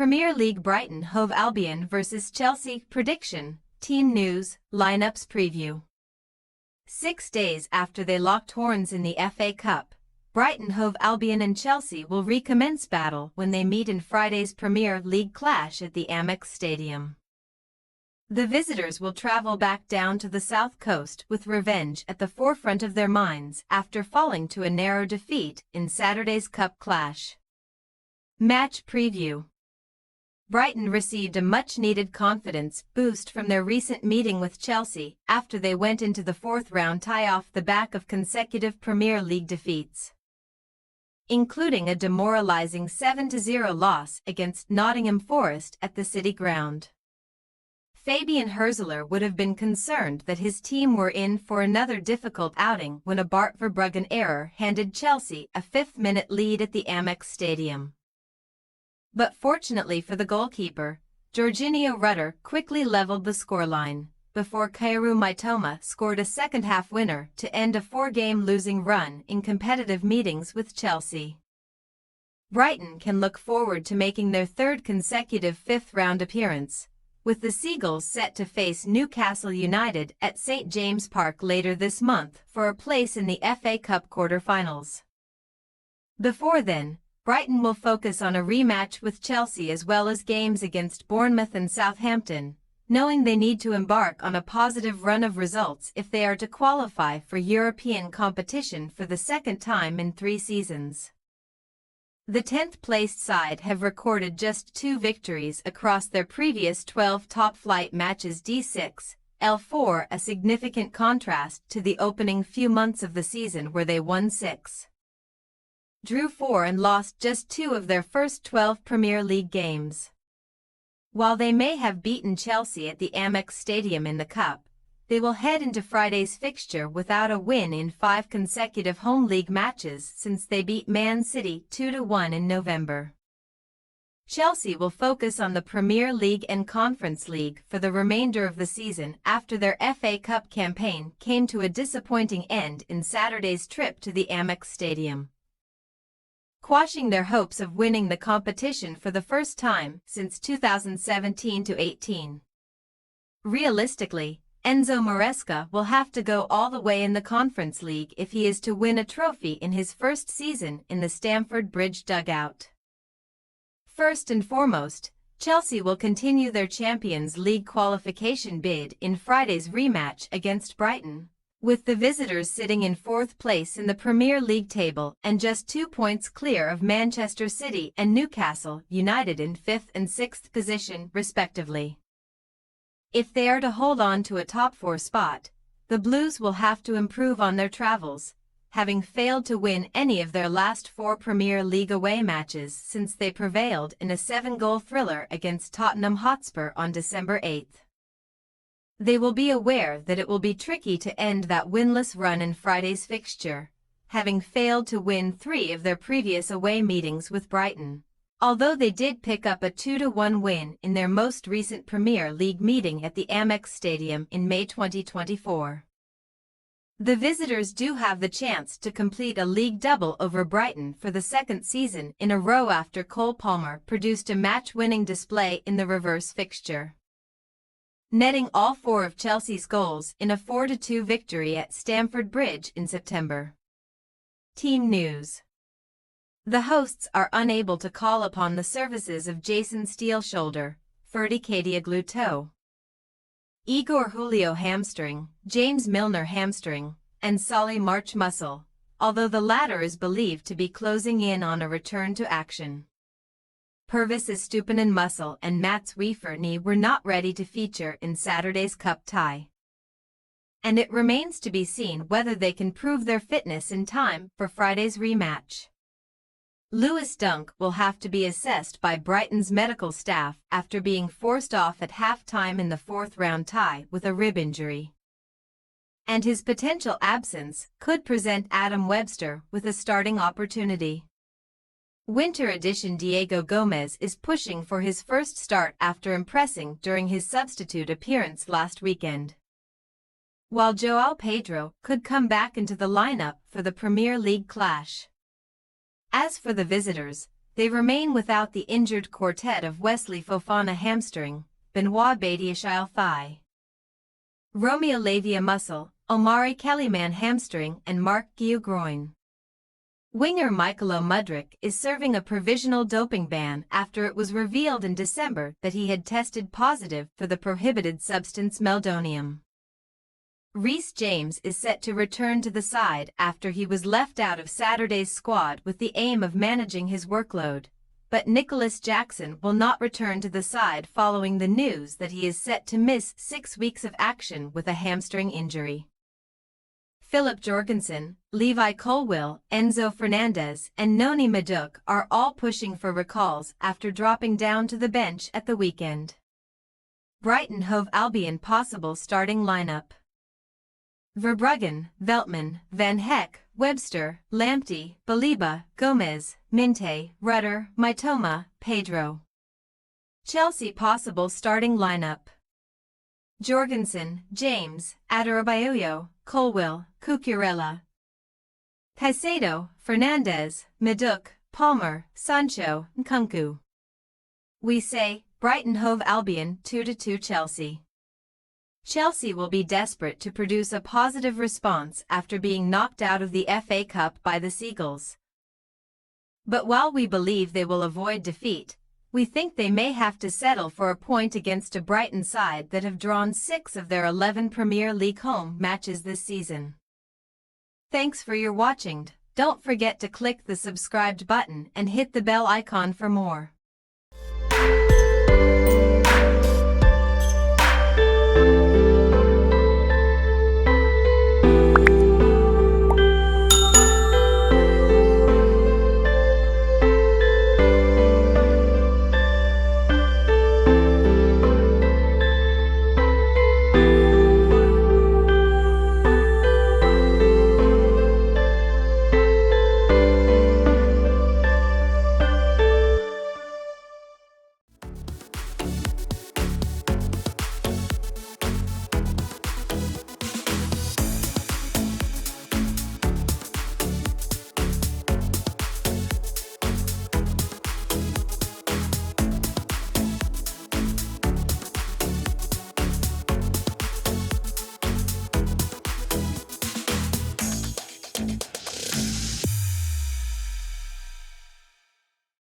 Premier League Brighton Hove Albion vs Chelsea prediction, team news, lineups preview. 6 days after they locked horns in the FA Cup, Brighton Hove Albion and Chelsea will recommence battle when they meet in Friday's Premier League clash at the Amex Stadium. The visitors will travel back down to the south coast with revenge at the forefront of their minds after falling to a narrow defeat in Saturday's Cup clash. Match preview. Brighton received a much-needed confidence boost from their recent meeting with Chelsea after they went into the fourth-round tie off the back of consecutive Premier League defeats, including a demoralising 7-0 loss against Nottingham Forest at the City Ground. Fabian Hürzeler would have been concerned that his team were in for another difficult outing when a Bart Verbruggen error handed Chelsea a fifth-minute lead at the Amex Stadium. But fortunately for the goalkeeper, Georginio Rutter quickly leveled the scoreline, before Kaoru Mitoma scored a second-half winner to end a 4-game losing run in competitive meetings with Chelsea. Brighton can look forward to making their third consecutive fifth-round appearance, with the Seagulls set to face Newcastle United at St James Park later this month for a place in the FA Cup quarter-finals. Before then, Brighton will focus on a rematch with Chelsea as well as games against Bournemouth and Southampton, knowing they need to embark on a positive run of results if they are to qualify for European competition for the second time in 3 seasons. The 10th-placed side have recorded just 2 victories across their previous 12 top-flight matches D6, L4, a significant contrast to the opening few months of the season where they won 6, drew 4 and lost just 2 of their first 12 Premier League games. While they may have beaten Chelsea at the Amex Stadium in the Cup, they will head into Friday's fixture without a win in 5 consecutive home league matches since they beat Man City 2-1 in November. Chelsea will focus on the Premier League and Conference League for the remainder of the season after their FA Cup campaign came to a disappointing end in Saturday's trip to the Amex Stadium, quashing their hopes of winning the competition for the first time since 2017-18. Realistically, Enzo Maresca will have to go all the way in the Conference League if he is to win a trophy in his first season in the Stamford Bridge dugout. First and foremost, Chelsea will continue their Champions League qualification bid in Friday's rematch against Brighton, with the visitors sitting in 4th place in the Premier League table and just 2 points clear of Manchester City and Newcastle United in 5th and 6th position, respectively. If they are to hold on to a top 4 spot, the Blues will have to improve on their travels, having failed to win any of their last 4 Premier League away matches since they prevailed in a 7-goal thriller against Tottenham Hotspur on December 8. They will be aware that it will be tricky to end that winless run in Friday's fixture, having failed to win 3 of their previous away meetings with Brighton, although they did pick up a 2-1 win in their most recent Premier League meeting at the Amex Stadium in May 2024. The visitors do have the chance to complete a league double over Brighton for the second season in a row after Cole Palmer produced a match-winning display in the reverse fixture, netting all 4 of Chelsea's goals in a 4-2 victory at Stamford Bridge in September. Team news. The hosts are unable to call upon the services of Jason Steele shoulder, Ferdy Kadioglu toe, Igor Julio hamstring, James Milner hamstring, and Solly March muscle, although the latter is believed to be closing in on a return to action. Pervis Estupinan muscle and Mats Wiefer knee were not ready to feature in Saturday's Cup tie, and it remains to be seen whether they can prove their fitness in time for Friday's rematch. Lewis Dunk will have to be assessed by Brighton's medical staff after being forced off at half-time in the 4th-round tie with a rib injury, and his potential absence could present Adam Webster with a starting opportunity. Winter edition Diego Gomez is pushing for his first start after impressing during his substitute appearance last weekend, while João Pedro could come back into the lineup for the Premier League clash. As for the visitors, they remain without the injured quartet of Wesley Fofana hamstring, Benoit Badiashile thigh, Romeo Lavia muscle, Omari Kellyman hamstring and Mark Guiu groin. Winger Michailo Mudryk is serving a provisional doping ban after it was revealed in December that he had tested positive for the prohibited substance meldonium. Reece James is set to return to the side after he was left out of Saturday's squad with the aim of managing his workload, but Nicholas Jackson will not return to the side following the news that he is set to miss 6 weeks of action with a hamstring injury. Philip Jorgensen, Levi Colwill, Enzo Fernandez, and Noni Madueke are all pushing for recalls after dropping down to the bench at the weekend. Brighton Hove Albion possible starting lineup: Verbruggen, Veltman, Van Heck, Webster, Lamptey, Baliba, Gomez, Minte, Rutter, Mitoma, Pedro. Chelsea possible starting lineup: Jorgensen, James, Adarabioyo, Colwill, Cucurella, Caicedo, Fernandez, Madueke, Palmer, Sancho, Nkunku. We say, Brighton Hove Albion 2-2 Chelsea. Chelsea will be desperate to produce a positive response after being knocked out of the FA Cup by the Seagulls. But while we believe they will avoid defeat, we think they may have to settle for a point against a Brighton side that have drawn 6 of their 11 Premier League home matches this season. Thanks for your watching. Don't forget to click the subscribed button and hit the bell icon for more.